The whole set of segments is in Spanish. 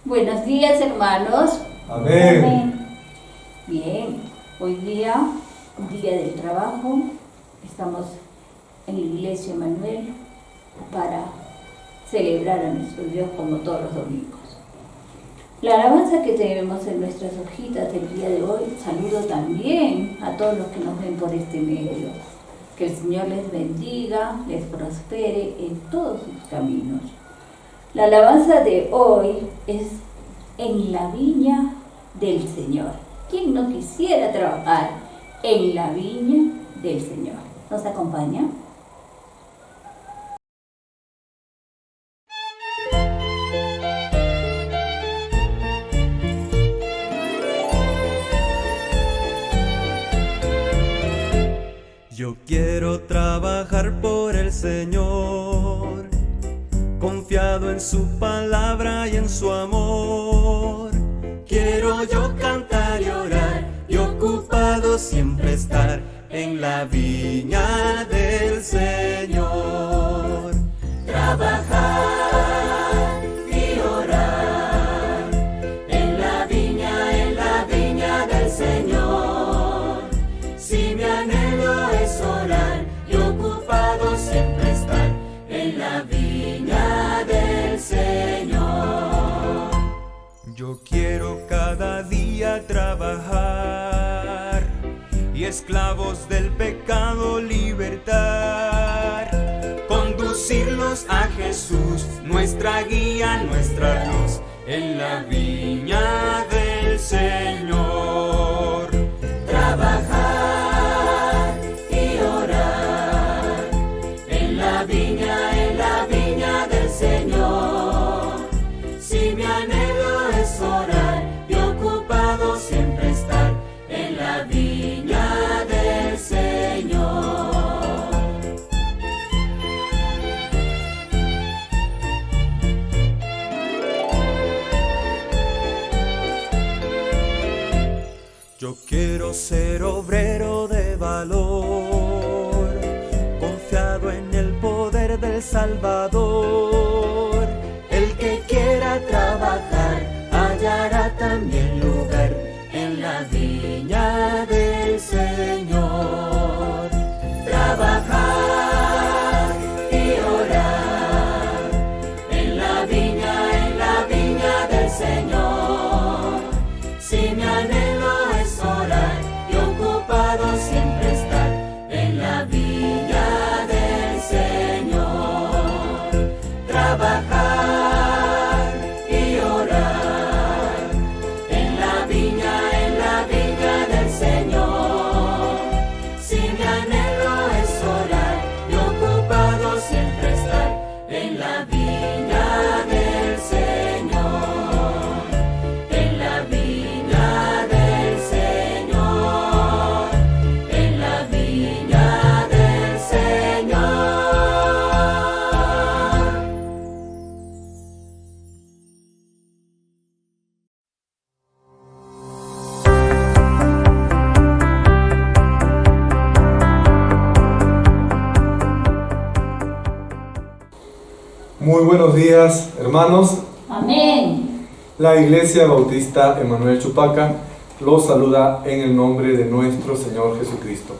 Buenos días, hermanos. Amén. Amén. Bien, hoy día del trabajo, estamos en la iglesia Emanuel para celebrar a nuestro Dios como todos los domingos. La alabanza que tenemos en nuestras hojitas del día de hoy, saludo también a todos los que nos ven por este medio. Que el Señor les bendiga, les prospere en todos sus caminos. La alabanza de hoy es en la viña del Señor. ¿Quién no quisiera trabajar en la viña del Señor? ¿Nos acompaña? Yo quiero trabajar por el Señor, confiado en su palabra y en su amor. Quiero yo cantar y orar y ocupado siempre estar en la viña del Señor. Trabajar y orar en la viña del Señor. Si mi anhelo es orar y ocupado siempre estar en la viña del Señor. Yo quiero cada día trabajar y esclavos del pecado libertar, conducirlos a Jesús, nuestra guía, nuestra luz, en la viña del Señor. Trabajar y orar en la viña del Señor. Si mi anhelo es orar y ocupado siempre estar en la viña del Señor. Yo quiero ser obrero de valor, confiado en el poder del Salvador. El que quiera trabajar hallará también lugar en la viña del Señor. Trabajar y orar en la viña del Señor. Si mi anhelo es orar y ocupado siempre estar en la viña del Señor. Trabajar y orar en la viña del Señor. Si mi anhelo es orar y ocupado siempre estar en la viña del Señor. En la viña del Señor. En la viña del Señor. Muy buenos días, hermanos. Amén. La Iglesia Bautista Emanuel Chupaca los saluda en el nombre de nuestro Señor Jesucristo.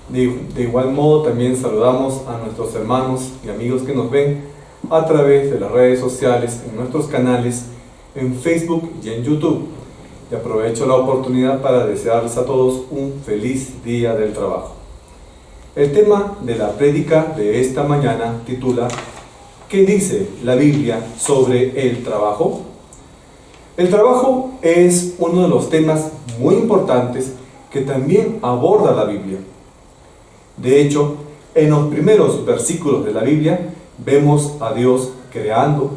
De igual modo también saludamos a nuestros hermanos y amigos que nos ven a través de las redes sociales, en nuestros canales, en Facebook y en YouTube. Y aprovecho la oportunidad para desearles a todos un feliz día del trabajo. El tema de la prédica de esta mañana titula ¿Qué dice la Biblia sobre el trabajo? El trabajo es uno de los temas muy importantes que también aborda la Biblia. De hecho, en los primeros versículos de la Biblia vemos a Dios creando,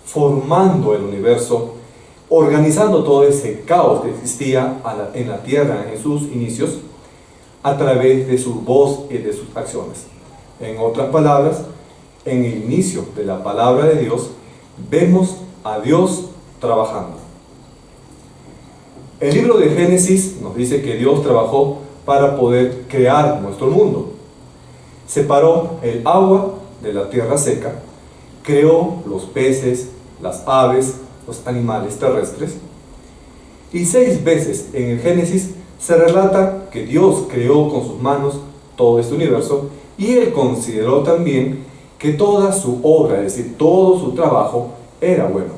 formando el universo, organizando todo ese caos que existía en la tierra en sus inicios a través de su voz y de sus acciones. En otras palabras, en el inicio de la palabra de Dios, vemos a Dios trabajando. El libro de Génesis nos dice que Dios trabajó para poder crear nuestro mundo. Separó el agua de la tierra seca, creó los peces, las aves, los animales terrestres. Y 6 veces en el Génesis se relata que Dios creó con sus manos todo este universo y Él consideró también que toda su obra, es decir, todo su trabajo, era bueno.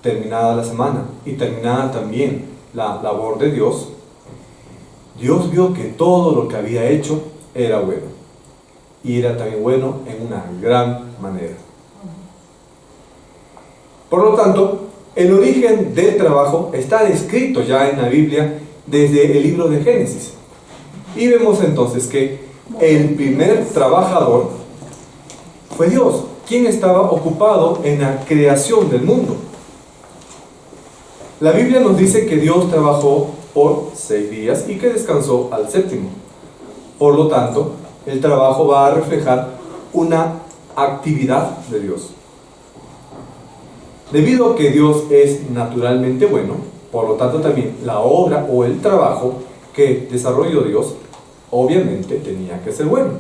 Terminada la semana y terminada también la labor de Dios, Dios vio que todo lo que había hecho era bueno. Y era también bueno en una gran manera. Por lo tanto, el origen del trabajo está descrito ya en la Biblia desde el libro de Génesis. Y vemos entonces que el primer trabajador fue Dios, quien estaba ocupado en la creación del mundo. La Biblia nos dice que Dios trabajó por 6 días y que descansó al 7º. Por lo tanto, el trabajo va a reflejar una actividad de Dios. Debido a que Dios es naturalmente bueno, por lo tanto también la obra o el trabajo que desarrolló Dios, obviamente tenía que ser bueno.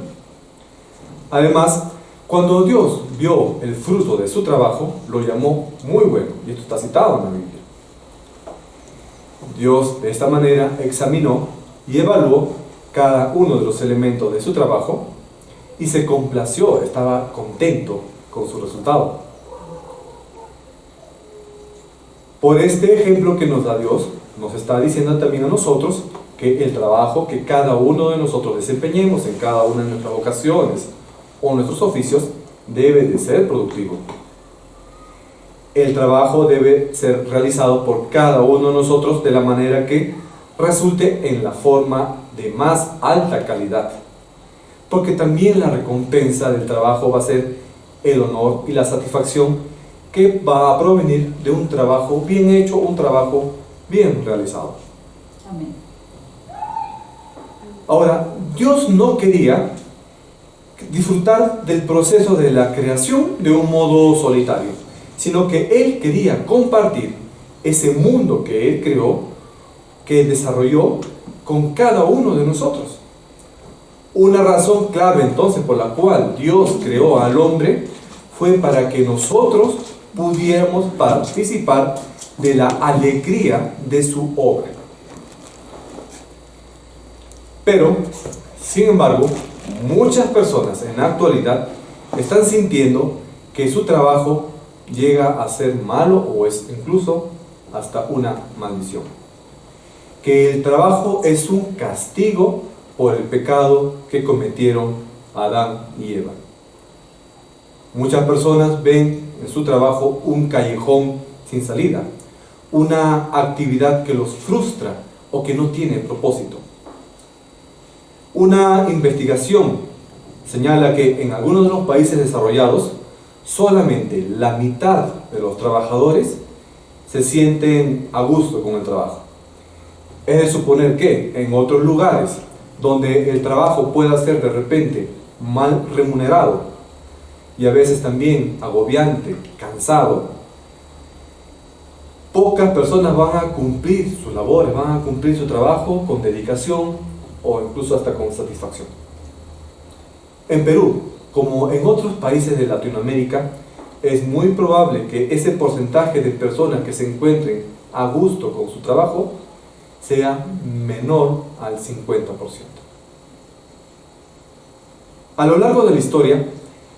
Además, cuando Dios vio el fruto de su trabajo, lo llamó muy bueno, y esto está citado en la Biblia. Dios de esta manera examinó y evaluó cada uno de los elementos de su trabajo y se complació, estaba contento con su resultado. Por este ejemplo que nos da Dios, nos está diciendo también a nosotros que el trabajo que cada uno de nosotros desempeñemos en cada una de nuestras vocaciones o nuestros oficios debe de ser productivo. El trabajo debe ser realizado por cada uno de nosotros de la manera que resulte en la forma de más alta calidad, porque también la recompensa del trabajo va a ser el honor y la satisfacción que va a provenir de un trabajo bien hecho, un trabajo bien realizado. Amén. Ahora, Dios no quería disfrutar del proceso de la creación de un modo solitario, sino que Él quería compartir ese mundo que Él creó, que desarrolló con cada uno de nosotros. Una razón clave entonces por la cual Dios creó al hombre fue para que nosotros pudiéramos participar de la alegría de su obra. Pero, sin embargo, muchas personas en la actualidad están sintiendo que su trabajo llega a ser malo o es incluso hasta una maldición. Que el trabajo es un castigo por el pecado que cometieron Adán y Eva. Muchas personas ven en su trabajo un callejón sin salida, una actividad que los frustra o que no tiene propósito. Una investigación señala que en algunos de los países desarrollados solamente la mitad de los trabajadores se sienten a gusto con el trabajo. Es de suponer que en otros lugares donde el trabajo pueda ser de repente mal remunerado y a veces también agobiante, cansado, pocas personas van a cumplir sus labores, van a cumplir su trabajo con dedicación o incluso hasta con satisfacción. En Perú, como en otros países de Latinoamérica, es muy probable que ese porcentaje de personas que se encuentren a gusto con su trabajo sea menor al 50%. A lo largo de la historia,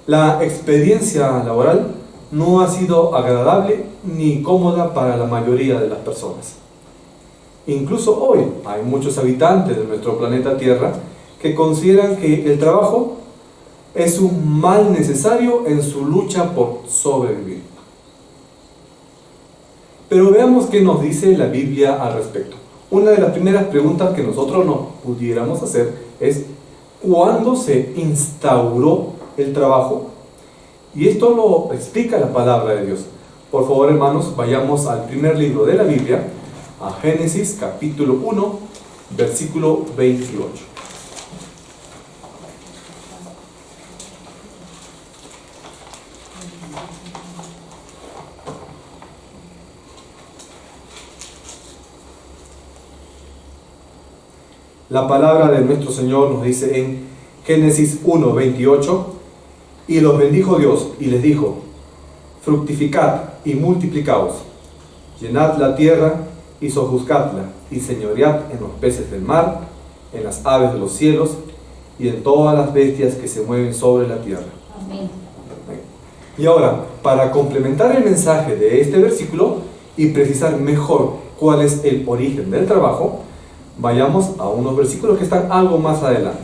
la experiencia laboral no ha sido agradable ni cómoda para la mayoría de las personas. Incluso hoy hay muchos habitantes de nuestro planeta Tierra que consideran que el trabajo es un mal necesario en su lucha por sobrevivir. Pero veamos qué nos dice la Biblia al respecto. Una de las primeras preguntas que nosotros nos pudiéramos hacer es ¿cuándo se instauró el trabajo? Y esto lo explica la palabra de Dios. Por favor, hermanos, vayamos al primer libro de la Biblia, a Génesis capítulo 1, versículo 28. La palabra de nuestro Señor nos dice en Génesis 1, 28, y los bendijo Dios y les dijo: fructificad y multiplicaos, llenad la tierra y sojuzgadla, y señoread en los peces del mar, en las aves de los cielos, y en todas las bestias que se mueven sobre la tierra. Amén. Y ahora, para complementar el mensaje de este versículo y precisar mejor cuál es el origen del trabajo, vayamos a unos versículos que están algo más adelante.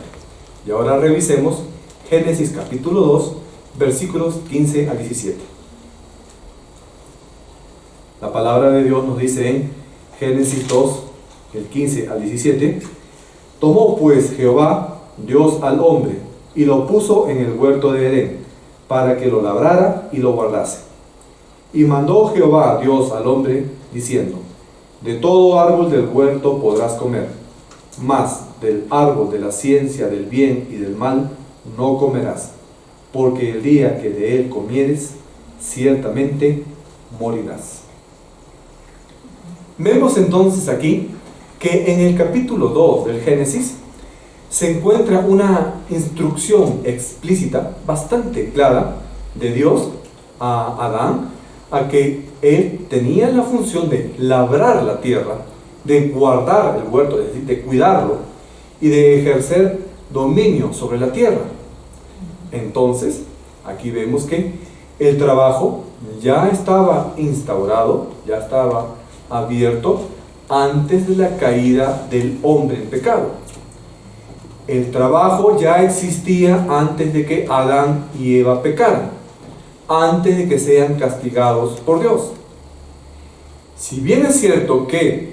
Y ahora revisemos Génesis capítulo 2, versículos 15 al 17. La palabra de Dios nos dice en Génesis 2, el 15 al 17: tomó pues Jehová Dios al hombre y lo puso en el huerto de Edén, para que lo labrara y lo guardase. Y mandó Jehová Dios al hombre, diciendo: de todo árbol del huerto podrás comer, mas del árbol de la ciencia del bien y del mal no comerás, porque el día que de él comieres, ciertamente morirás. Vemos entonces aquí que en el capítulo 2 del Génesis se encuentra una instrucción explícita, bastante clara, de Dios a Adán, a que él tenía la función de labrar la tierra, de guardar el huerto, es decir, de cuidarlo y de ejercer dominio sobre la tierra. Entonces, aquí vemos que el trabajo ya estaba instaurado, ya estaba abierto antes de la caída del hombre en pecado. El trabajo ya existía antes de que Adán y Eva pecaran, antes de que sean castigados por Dios. Si bien es cierto que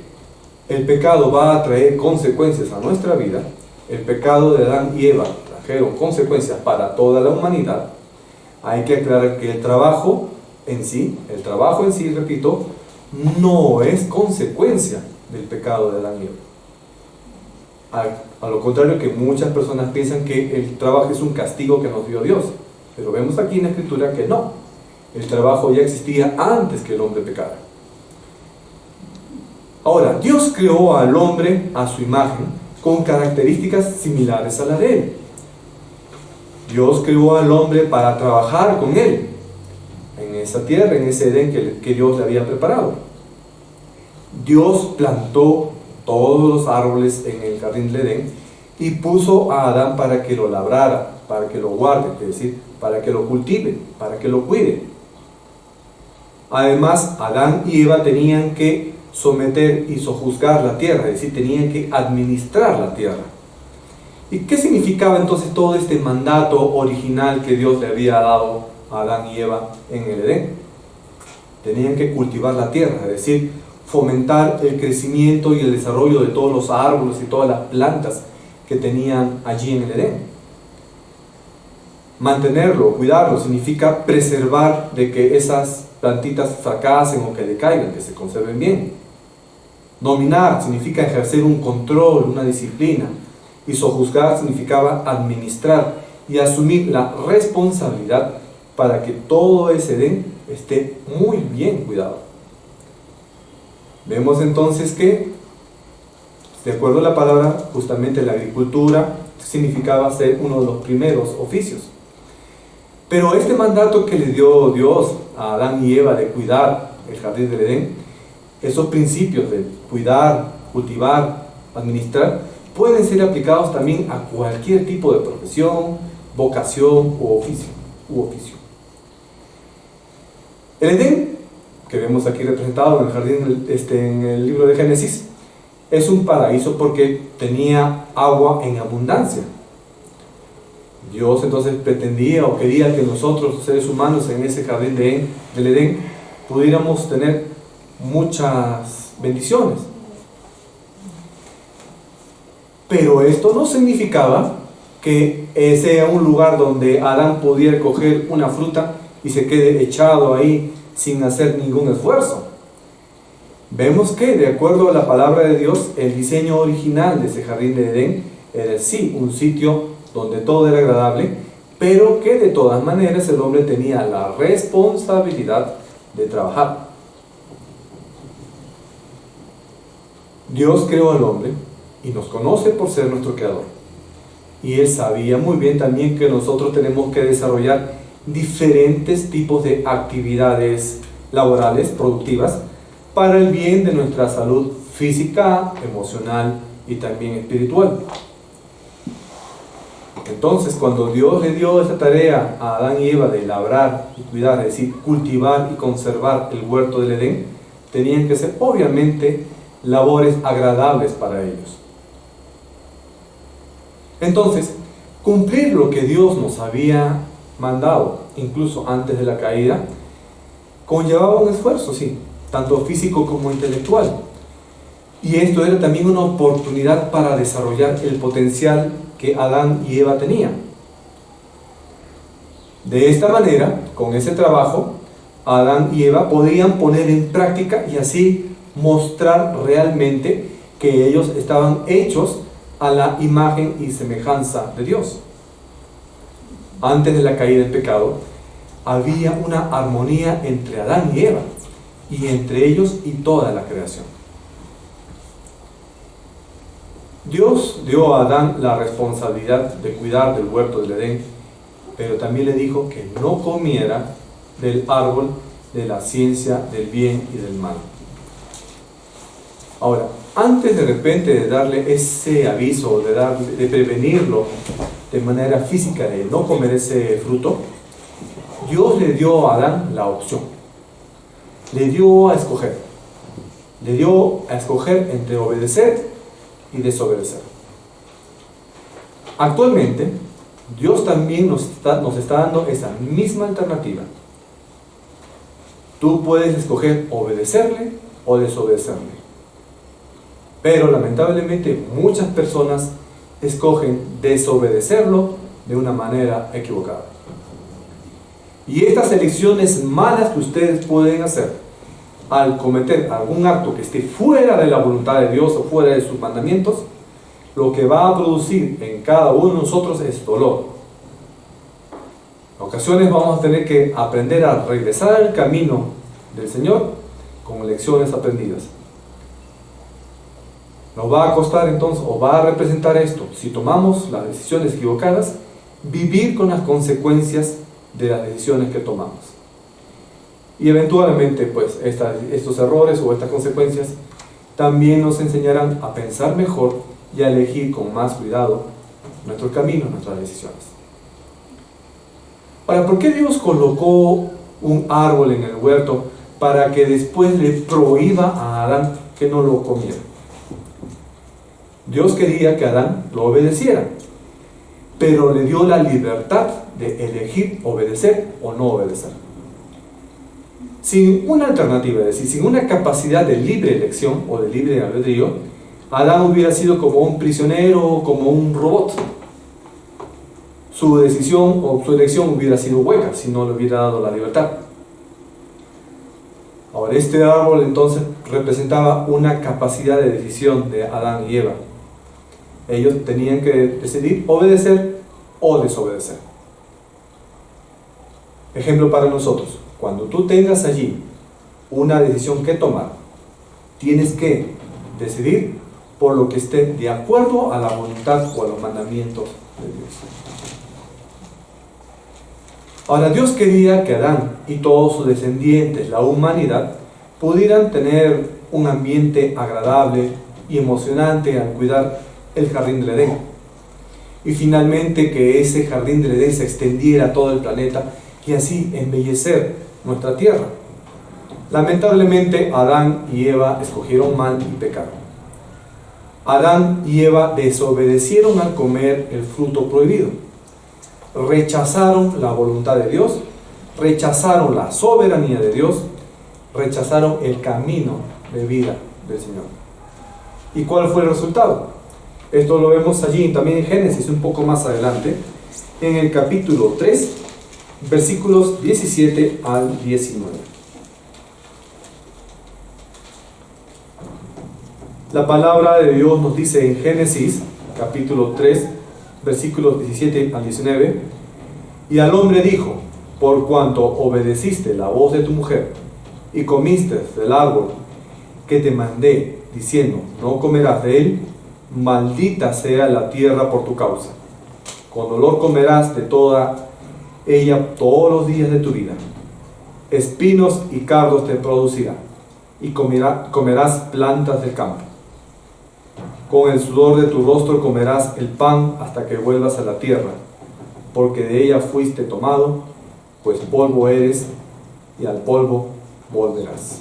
el pecado va a traer consecuencias a nuestra vida, el pecado de Adán y Eva trajeron consecuencias para toda la humanidad, hay que aclarar que el trabajo en sí, repito, no es consecuencia del pecado de Adán y Eva. A lo contrario, que muchas personas piensan que el trabajo es un castigo que nos dio Dios. Pero vemos aquí en la Escritura que no. El trabajo ya existía antes que el hombre pecara. Ahora, Dios creó al hombre a su imagen con características similares a la de él. Dios creó al hombre para trabajar con él en esa tierra, en ese Edén que Dios le había preparado. Dios plantó todos los árboles en el jardín del Edén y puso a Adán para que lo labrara, para que lo guarde, es decir, para que lo cultive, para que lo cuide. Además, Adán y Eva tenían que someter y sojuzgar la tierra, es decir, tenían que administrar la tierra. ¿Y qué significaba entonces todo este mandato original que Dios le había dado a Adán y Eva en el Edén? Tenían que cultivar la tierra, es decir, fomentar el crecimiento y el desarrollo de todos los árboles y todas las plantas que tenían allí en el Edén. Mantenerlo, cuidarlo, significa preservar de que esas plantitas fracasen o que decaigan, que se conserven bien. Dominar significa ejercer un control, una disciplina. Y sojuzgar significaba administrar y asumir la responsabilidad para que todo ese Edén esté muy bien cuidado. Vemos entonces que, de acuerdo a la palabra, justamente la agricultura significaba ser uno de los primeros oficios. Pero este mandato que le dio Dios a Adán y Eva de cuidar el jardín del Edén, esos principios de cuidar, cultivar, administrar, pueden ser aplicados también a cualquier tipo de profesión, vocación u oficio. El Edén, que vemos aquí representado en el jardín, en el libro de Génesis, es un paraíso porque tenía agua en abundancia. Dios entonces pretendía o quería que nosotros, los seres humanos, en ese jardín del Edén, pudiéramos tener muchas bendiciones. Pero esto no significaba que sea un lugar donde Adán pudiera coger una fruta y se quede echado ahí sin hacer ningún esfuerzo. Vemos que, de acuerdo a la palabra de Dios, el diseño original de ese jardín de Edén era sí un sitio donde todo era agradable, pero que de todas maneras el hombre tenía la responsabilidad de trabajar. Dios creó al hombre y nos conoce por ser nuestro creador. Y Él sabía muy bien también que nosotros tenemos que desarrollar diferentes tipos de actividades laborales, productivas, para el bien de nuestra salud física, emocional y también espiritual. Entonces, cuando Dios le dio esta tarea a Adán y Eva de labrar y cuidar, es decir, cultivar y conservar el huerto del Edén, tenían que ser obviamente labores agradables para ellos. Entonces, cumplir lo que Dios nos había mandado, incluso antes de la caída, conllevaba un esfuerzo, sí, tanto físico como intelectual. Y esto era también una oportunidad para desarrollar el potencial que Adán y Eva tenían. De esta manera, con ese trabajo, Adán y Eva podían poner en práctica y así mostrar realmente que ellos estaban hechos a la imagen y semejanza de Dios. Antes de la caída del pecado, había una armonía entre Adán y Eva, y entre ellos y toda la creación. Dios dio a Adán la responsabilidad de cuidar del huerto del Edén, pero también le dijo que no comiera del árbol de la ciencia del bien y del mal. Ahora, antes de repente de darle ese aviso, de prevenirlo de manera física de no comer ese fruto, Dios le dio a Adán la opción. Le dio a escoger. Le dio a escoger entre obedecer y desobedecer. Actualmente, Dios también nos está dando esa misma alternativa. Tú puedes escoger obedecerle o desobedecerle. Pero lamentablemente muchas personas escogen desobedecerlo de una manera equivocada. Y estas elecciones malas que ustedes pueden hacer al cometer algún acto que esté fuera de la voluntad de Dios o fuera de sus mandamientos, lo que va a producir en cada uno de nosotros es dolor. En ocasiones vamos a tener que aprender a regresar al camino del Señor con lecciones aprendidas. Nos va a costar entonces, o va a representar esto, si tomamos las decisiones equivocadas, vivir con las consecuencias de las decisiones que tomamos. Y eventualmente, pues, estos errores o estas consecuencias también nos enseñarán a pensar mejor y a elegir con más cuidado nuestro camino, nuestras decisiones. Ahora, ¿por qué Dios colocó un árbol en el huerto para que después le prohíba a Adán que no lo comiera? Dios quería que Adán lo obedeciera, pero le dio la libertad de elegir obedecer o no obedecer. Sin una alternativa, es decir, sin una capacidad de libre elección o de libre albedrío, Adán hubiera sido como un prisionero o como un robot. Su decisión o su elección hubiera sido hueca si no le hubiera dado la libertad. Ahora, este árbol entonces representaba una capacidad de decisión de Adán y Eva. Ellos tenían que decidir obedecer o desobedecer. Ejemplo para nosotros: cuando tú tengas allí una decisión que tomar, tienes que decidir por lo que esté de acuerdo a la voluntad o a los mandamientos de Dios. Ahora, Dios quería que Adán y todos sus descendientes, la humanidad, pudieran tener un ambiente agradable y emocionante al cuidar el jardín del Edén. Y finalmente que ese jardín del Edén se extendiera a todo el planeta y así embellecer nuestra tierra. Lamentablemente, Adán y Eva escogieron mal y pecaron. Adán y Eva desobedecieron al comer el fruto prohibido. Rechazaron la voluntad de Dios, rechazaron la soberanía de Dios, rechazaron el camino de vida del Señor. ¿Y cuál fue el resultado? Esto lo vemos allí también en Génesis, un poco más adelante, en el capítulo 3, versículos 17 al 19. La palabra de Dios nos dice en Génesis, capítulo 3, versículos 17 al 19, y al hombre dijo: por cuanto obedeciste la voz de tu mujer y comiste del árbol que te mandé, diciendo: no comerás de él, maldita sea la tierra por tu causa. Con dolor comerás de toda ella todos los días de tu vida. Espinos y cardos te producirá, y comerás plantas del campo. Con el sudor de tu rostro comerás el pan hasta que vuelvas a la tierra, porque de ella fuiste tomado, pues polvo eres, y al polvo volverás.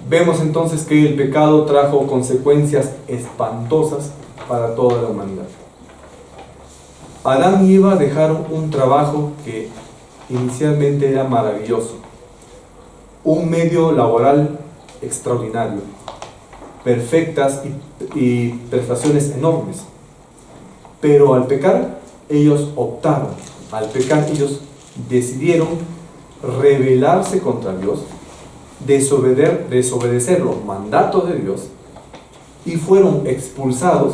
Vemos entonces que el pecado trajo consecuencias espantosas para toda la humanidad. Adán y Eva dejaron un trabajo que inicialmente era maravilloso, un medio laboral extraordinario, perfectas y prestaciones enormes. Pero al pecar, ellos optaron, al pecar ellos decidieron rebelarse contra Dios, desobedecer los mandatos de Dios, y fueron expulsados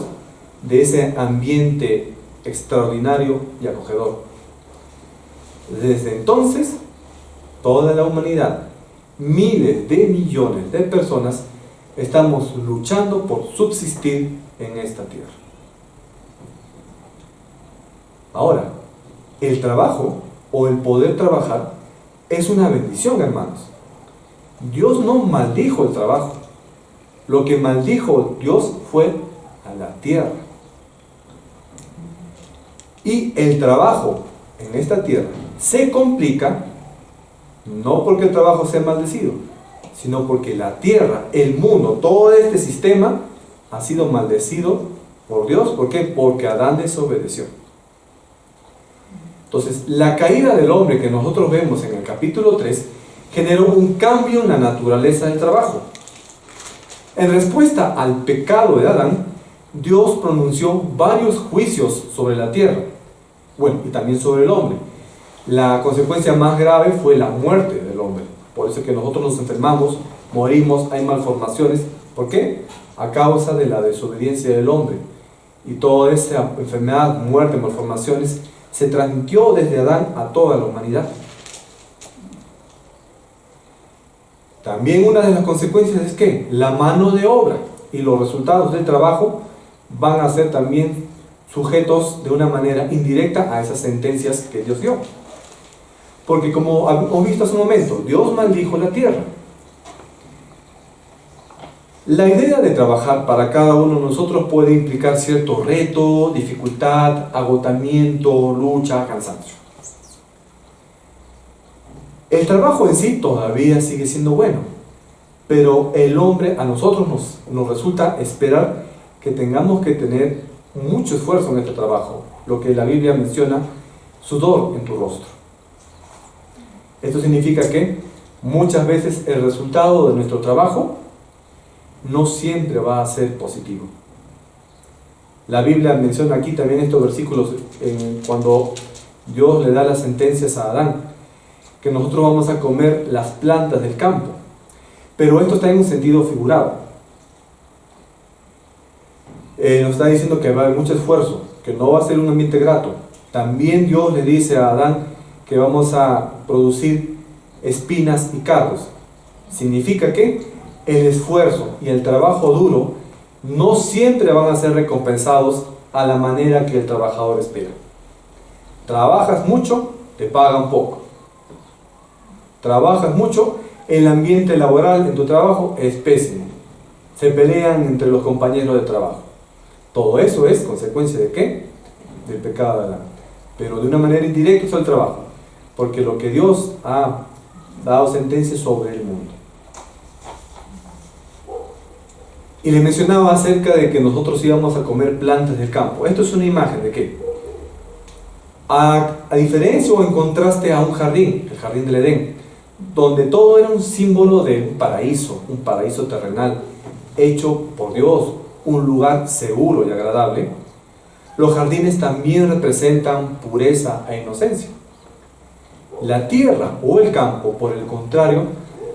de ese ambiente extraordinario y acogedor. Desde entonces, toda la humanidad, miles de millones de personas, estamos luchando por subsistir en esta tierra. Ahora, el trabajo o el poder trabajar es una bendición, hermanos. Dios no maldijo el trabajo. Lo que maldijo Dios fue a la tierra. Y el trabajo en esta tierra se complica no porque el trabajo sea maldecido, sino porque la tierra, el mundo, todo este sistema ha sido maldecido por Dios. ¿Por qué? Porque Adán desobedeció. Entonces, la caída del hombre que nosotros vemos en el capítulo 3 generó un cambio en la naturaleza del trabajo. En respuesta al pecado de Adán, Dios pronunció varios juicios sobre la tierra, bueno, y también sobre el hombre. La consecuencia más grave fue la muerte del hombre. Por eso es que nosotros nos enfermamos, morimos, hay malformaciones. ¿Por qué? A causa de la desobediencia del hombre. Y toda esa enfermedad, muerte, malformaciones, se transmitió desde Adán a toda la humanidad. También una de las consecuencias es que la mano de obra y los resultados del trabajo van a ser también sujetos de una manera indirecta a esas sentencias que Dios dio. Porque como hemos visto hace un momento, Dios maldijo la tierra. La idea de trabajar para cada uno de nosotros puede implicar cierto reto, dificultad, agotamiento, lucha, cansancio. El trabajo en sí todavía sigue siendo bueno, pero el hombre, a nosotros nos resulta esperar que tengamos que tener mucho esfuerzo en este trabajo, lo que la Biblia menciona, sudor en tu rostro. Esto significa que muchas veces el resultado de nuestro trabajo no siempre va a ser positivo. La Biblia menciona aquí también estos versículos cuando Dios le da las sentencias a Adán, que nosotros vamos a comer las plantas del campo. Pero esto está en un sentido figurado. Nos está diciendo que va a haber mucho esfuerzo, que no va a ser un ambiente grato. También Dios le dice a Adán que vamos a producir espinas y cardos. Significa que el esfuerzo y el trabajo duro no siempre van a ser recompensados a la manera que el trabajador espera. Trabajas mucho, te pagan poco. Trabajas mucho, el ambiente laboral en tu trabajo es pésimo. Se pelean entre los compañeros de trabajo. Todo eso es consecuencia ¿de qué? Del pecado de Adán. Pero de una manera indirecta es el trabajo. Porque lo que Dios ha dado sentencia sobre el mundo. Y le mencionaba acerca de que nosotros íbamos a comer plantas del campo. Esto es una imagen de qué? A diferencia o en contraste a un jardín, el jardín del Edén, donde todo era un símbolo de un paraíso terrenal, hecho por Dios, un lugar seguro y agradable. Los jardines también representan pureza e inocencia. La tierra o el campo, por el contrario,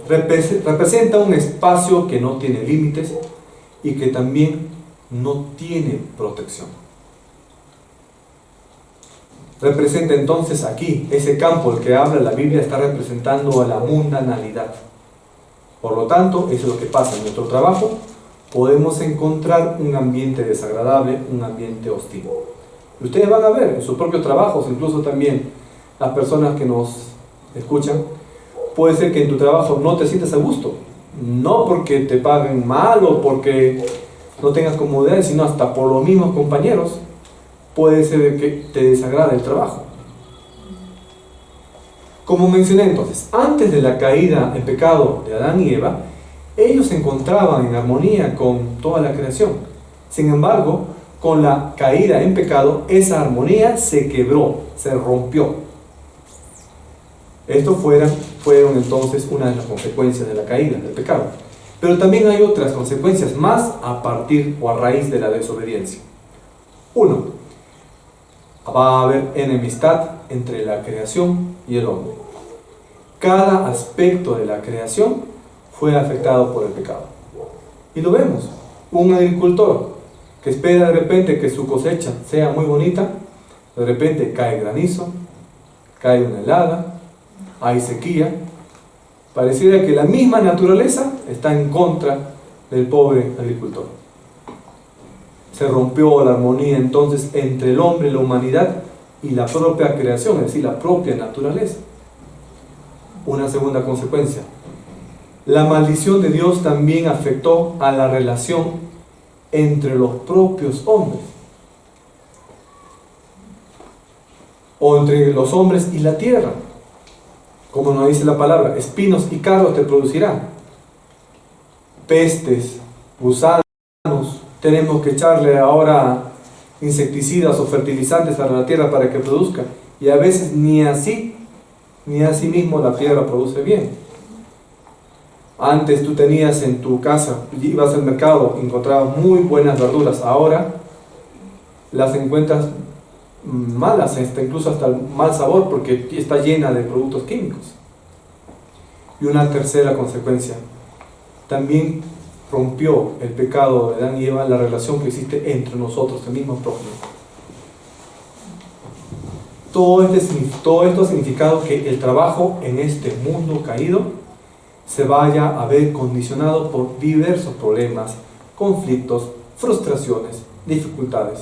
representa un espacio que no tiene límites y que también no tiene protección. Representa entonces aquí, ese campo del que habla la Biblia está representando a la mundanalidad. Por lo tanto, eso es lo que pasa en nuestro trabajo. Podemos encontrar un ambiente desagradable, un ambiente hostil. Y ustedes van a ver en sus propios trabajos, incluso también las personas que nos escuchan, puede ser que en tu trabajo no te sientas a gusto. No porque te paguen mal o porque no tengas comodidad, sino hasta por los mismos compañeros. Puede ser que te desagrade el trabajo. Como mencioné entonces, antes de la caída en pecado de Adán y Eva, ellos se encontraban en armonía con toda la creación. Sin embargo, con la caída en pecado, esa armonía se quebró, se rompió. Esto fueron entonces una de las consecuencias de la caída, del pecado. Pero también hay otras consecuencias más a partir o a raíz de la desobediencia. 1. Va a haber enemistad entre la creación y el hombre. Cada aspecto de la creación fue afectado por el pecado. Y lo vemos. Un agricultor que espera de repente que su cosecha sea muy bonita, de repente cae granizo, cae una helada, hay sequía. Pareciera que la misma naturaleza está en contra del pobre agricultor. Se rompió la armonía entonces entre el hombre y la humanidad y la propia creación, es decir, la propia naturaleza. Una segunda consecuencia. La maldición de Dios también afectó a la relación entre los propios hombres. O entre los hombres y la tierra. Como nos dice la palabra, espinos y cardos te producirán. Pestes, gusanos. Tenemos que echarle ahora insecticidas o fertilizantes a la tierra para que produzca. Y a veces ni así mismo la tierra produce bien. Antes tú tenías en tu casa, ibas al mercado, encontrabas muy buenas verduras. Ahora las encuentras malas, incluso hasta el mal sabor, porque está llena de productos químicos. Y una tercera consecuencia. También rompió el pecado de Adán y Eva la relación que existe entre nosotros, el mismo prójimo. Todo esto ha significado que el trabajo en este mundo caído se vaya a ver condicionado por diversos problemas, conflictos, frustraciones, dificultades.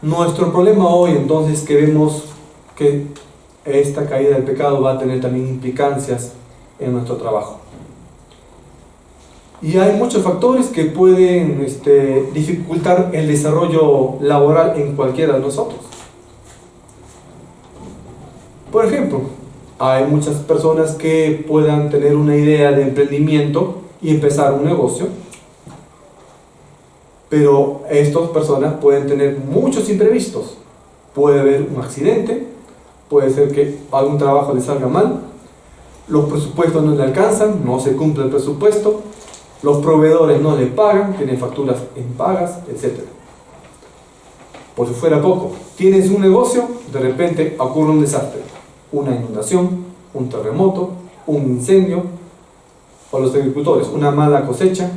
Nuestro problema hoy entonces que vemos que esta caída del pecado va a tener también implicancias en nuestro trabajo. Y hay muchos factores que pueden dificultar el desarrollo laboral en cualquiera de nosotros. Por ejemplo, hay muchas personas que puedan tener una idea de emprendimiento y empezar un negocio, pero estas personas pueden tener muchos imprevistos. Puede haber un accidente, puede ser que algún trabajo les salga mal, los presupuestos no le alcanzan, no se cumple el presupuesto, los proveedores no le pagan, tienen facturas impagas, etc. Por si fuera poco, tienes un negocio, de repente ocurre un desastre, una inundación, un terremoto, un incendio, o los agricultores, una mala cosecha.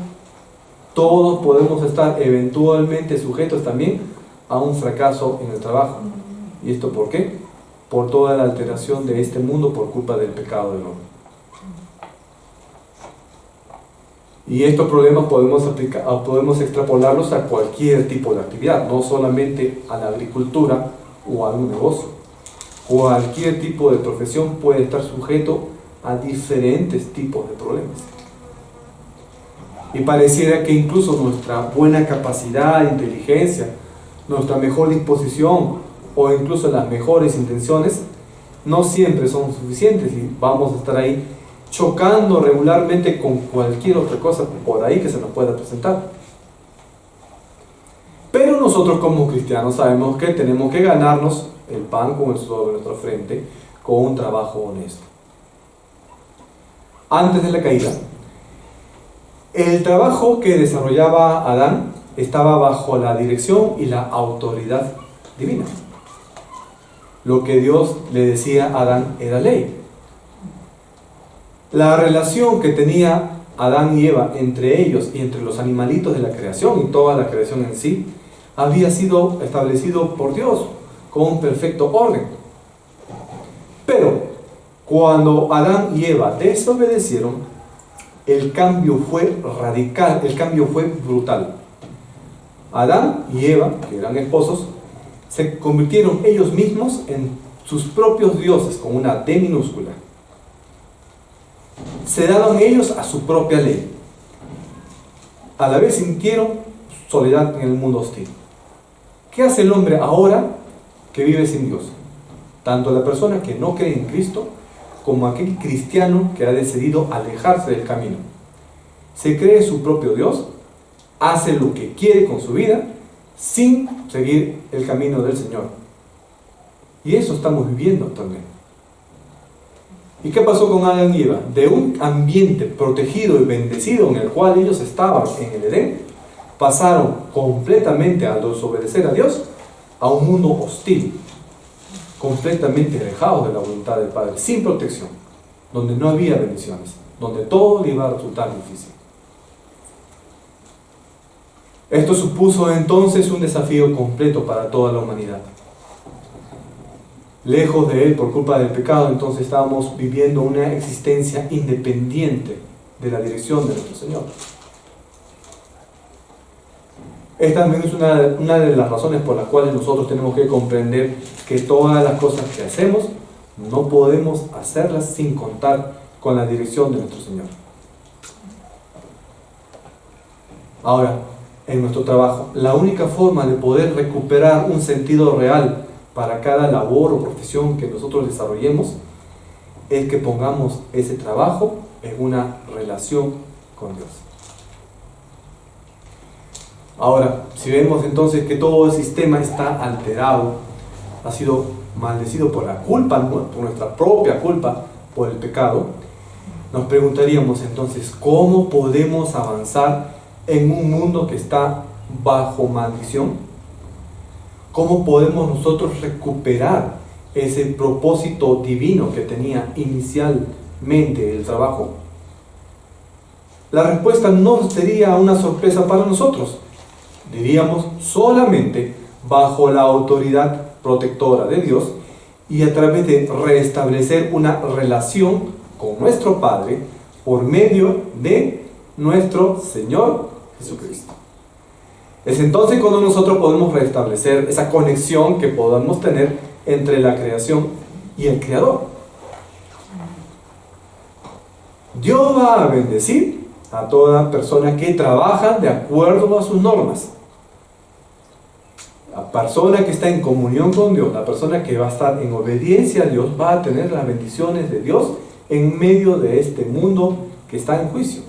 Todos podemos estar eventualmente sujetos también a un fracaso en el trabajo. ¿Y esto por qué? Por toda la alteración de este mundo por culpa del pecado del hombre. Y estos problemas podemos extrapolarlos a cualquier tipo de actividad, no solamente a la agricultura o a un negocio. Cualquier tipo de profesión puede estar sujeto a diferentes tipos de problemas. Y pareciera que incluso nuestra buena capacidad, inteligencia, nuestra mejor disposición o incluso las mejores intenciones no siempre son suficientes y vamos a estar ahí chocando regularmente con cualquier otra cosa por ahí que se nos pueda presentar. Pero nosotros como cristianos sabemos que tenemos que ganarnos el pan con el sudor de nuestra frente con un trabajo honesto. Antes de la caída, el trabajo que desarrollaba Adán estaba bajo la dirección y la autoridad divina. Lo que Dios le decía a Adán era ley. La relación que tenía Adán y Eva entre ellos y entre los animalitos de la creación y toda la creación en sí, había sido establecido por Dios con un perfecto orden. Pero cuando Adán y Eva desobedecieron, el cambio fue radical, el cambio fue brutal. Adán y Eva, que eran esposos, se convirtieron ellos mismos en sus propios dioses, con una D minúscula. Se daban ellos a su propia ley. A la vez sintieron soledad en el mundo hostil. ¿Qué hace el hombre ahora que vive sin Dios? Tanto la persona que no cree en Cristo, como aquel cristiano que ha decidido alejarse del camino. Se cree su propio Dios, hace lo que quiere con su vida, sin seguir el camino del Señor. Y eso estamos viviendo actualmente. ¿Y qué pasó con Adán y Eva? De un ambiente protegido y bendecido en el cual ellos estaban en el Edén, pasaron completamente al desobedecer a Dios a un mundo hostil, completamente alejados de la voluntad del Padre, sin protección, donde no había bendiciones, donde todo le iba a resultar difícil. Esto supuso entonces un desafío completo para toda la humanidad. Lejos de Él por culpa del pecado, entonces estábamos viviendo una existencia independiente de la dirección de nuestro Señor. Esta también es una de las razones por las cuales nosotros tenemos que comprender que todas las cosas que hacemos no podemos hacerlas sin contar con la dirección de nuestro Señor. Ahora, en nuestro trabajo, la única forma de poder recuperar un sentido real para cada labor o profesión que nosotros desarrollemos es que pongamos ese trabajo en una relación con Dios. Ahora, si vemos entonces que todo el sistema está alterado, ha sido maldecido por la culpa, por nuestra propia culpa, por el pecado, nos preguntaríamos entonces, ¿cómo podemos avanzar en un mundo que está bajo maldición? ¿Cómo podemos nosotros recuperar ese propósito divino que tenía inicialmente el trabajo? La respuesta no sería una sorpresa para nosotros. Diríamos solamente bajo la autoridad protectora de Dios y a través de restablecer una relación con nuestro Padre por medio de nuestro Señor Jesucristo. Es entonces cuando nosotros podemos restablecer esa conexión que podamos tener entre la creación y el Creador. Dios va a bendecir a toda persona que trabaja de acuerdo a sus normas. La persona que está en comunión con Dios, la persona que va a estar en obediencia a Dios, va a tener las bendiciones de Dios en medio de este mundo que está en juicio.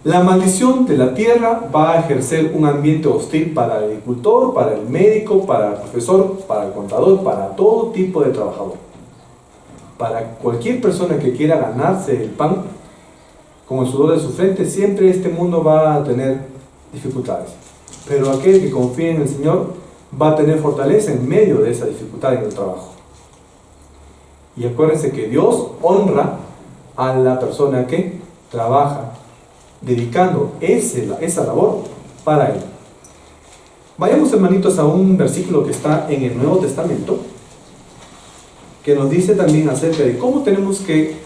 La maldición de la tierra va a ejercer un ambiente hostil para el agricultor, para el médico, para el profesor, para el contador, para todo tipo de trabajador. Para cualquier persona que quiera ganarse el pan con el sudor de su frente, siempre este mundo va a tener dificultades. Pero aquel que confía en el Señor va a tener fortaleza en medio de esa dificultad en el trabajo. Y acuérdense que Dios honra a la persona que trabaja, dedicando esa labor para Él. Vayamos, hermanitos, a un versículo que está en el Nuevo Testamento, que nos dice también acerca de cómo tenemos que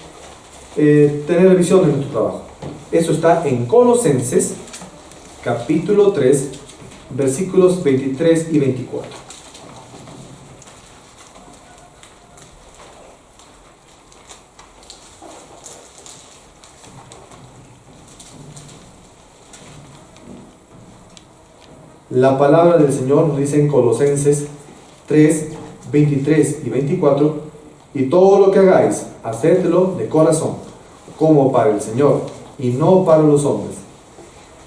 tener visión en nuestro trabajo. Eso está en Colosenses, capítulo 3, versículos 23 y 24. La palabra del Señor nos dice en Colosenses 3, 23 y 24: y todo lo que hagáis, hacedlo de corazón, como para el Señor, y no para los hombres,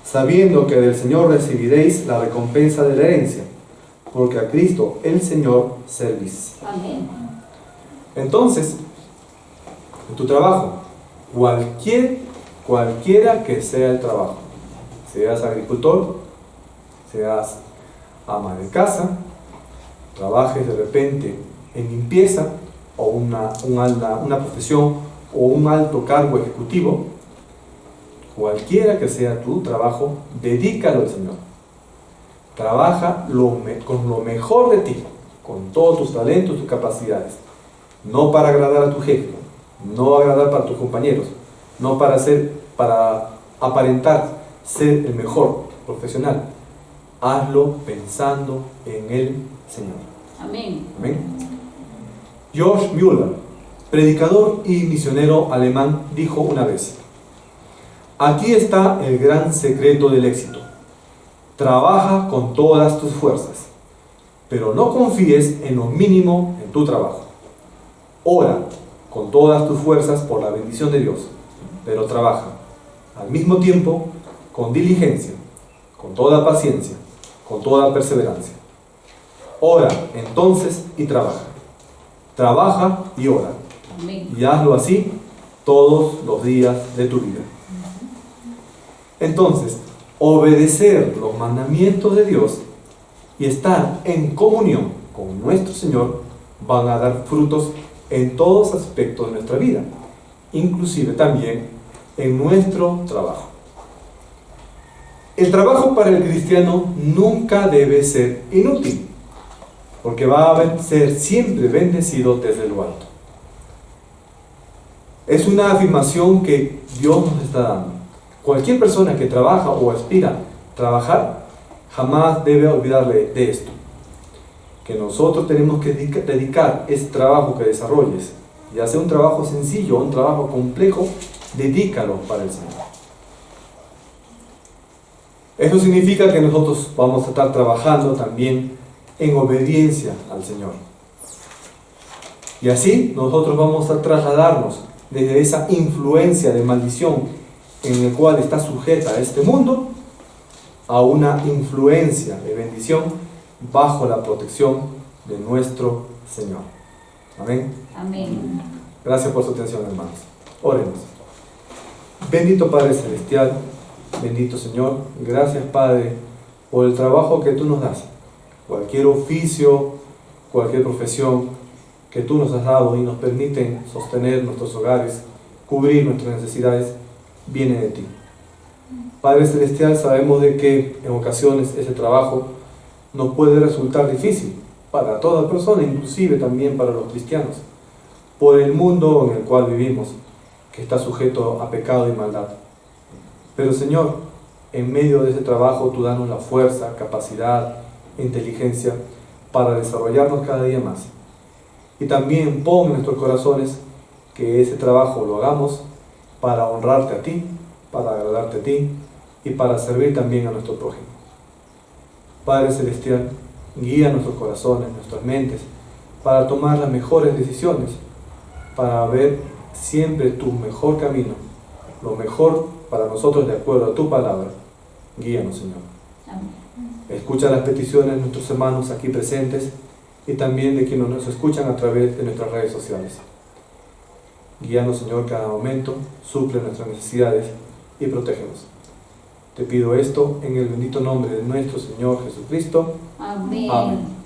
sabiendo que del Señor recibiréis la recompensa de la herencia, porque a Cristo el Señor servís. Amén. Entonces, en tu trabajo, cualquiera que sea el trabajo, seas agricultor, seas ama de casa, trabajes de repente en limpieza, o una profesión o un alto cargo ejecutivo, cualquiera que sea tu trabajo, dedícalo al Señor. Trabaja con lo mejor de ti, con todos tus talentos, tus capacidades. No para agradar a tu jefe, no agradar para tus compañeros, no para aparentar ser el mejor profesional. Hazlo pensando en el Señor. Amén. Amén. George Müller, predicador y misionero alemán, dijo una vez: aquí está el gran secreto del éxito. Trabaja con todas tus fuerzas, pero no confíes en lo mínimo en tu trabajo. Ora con todas tus fuerzas por la bendición de Dios, pero trabaja al mismo tiempo con diligencia, con toda paciencia, con toda perseverancia. Ora entonces y trabaja. Trabaja y ora. Amén. Y hazlo así todos los días de tu vida. Entonces, obedecer los mandamientos de Dios y estar en comunión con nuestro Señor van a dar frutos en todos aspectos de nuestra vida, inclusive también en nuestro trabajo. El trabajo para el cristiano nunca debe ser inútil, porque va a ser siempre bendecido desde lo alto. Es una afirmación que Dios nos está dando. Cualquier persona que trabaja o aspira a trabajar, jamás debe olvidarle de esto. Que nosotros tenemos que dedicar ese trabajo que desarrolles, ya sea un trabajo sencillo o un trabajo complejo, dedícalo para el Señor. Eso significa que nosotros vamos a estar trabajando también en obediencia al Señor. Y así nosotros vamos a trasladarnos desde esa influencia de maldición en el cual está sujeta este mundo, a una influencia de bendición bajo la protección de nuestro Señor. Amén. Amén. Gracias por su atención, hermanos. Oremos. Bendito Padre Celestial, bendito Señor, gracias Padre por el trabajo que tú nos das. Cualquier oficio, cualquier profesión que tú nos has dado y nos permiten sostener nuestros hogares, cubrir nuestras necesidades, viene de ti. Padre Celestial, sabemos de que en ocasiones ese trabajo nos puede resultar difícil para toda persona, inclusive también para los cristianos, por el mundo en el cual vivimos, que está sujeto a pecado y maldad. Pero Señor, en medio de ese trabajo tú danos la fuerza, capacidad, inteligencia para desarrollarnos cada día más. Y también pon en nuestros corazones que ese trabajo lo hagamos para honrarte a ti, para agradarte a ti y para servir también a nuestro prójimo. Padre Celestial, guía nuestros corazones, nuestras mentes, para tomar las mejores decisiones, para ver siempre tu mejor camino, lo mejor para nosotros de acuerdo a tu palabra. Guíanos, Señor. Amén. Escucha las peticiones de nuestros hermanos aquí presentes y también de quienes nos escuchan a través de nuestras redes sociales. Guíanos, Señor, cada momento, suple nuestras necesidades y protégenos. Te pido esto en el bendito nombre de nuestro Señor Jesucristo. Amén. Amén.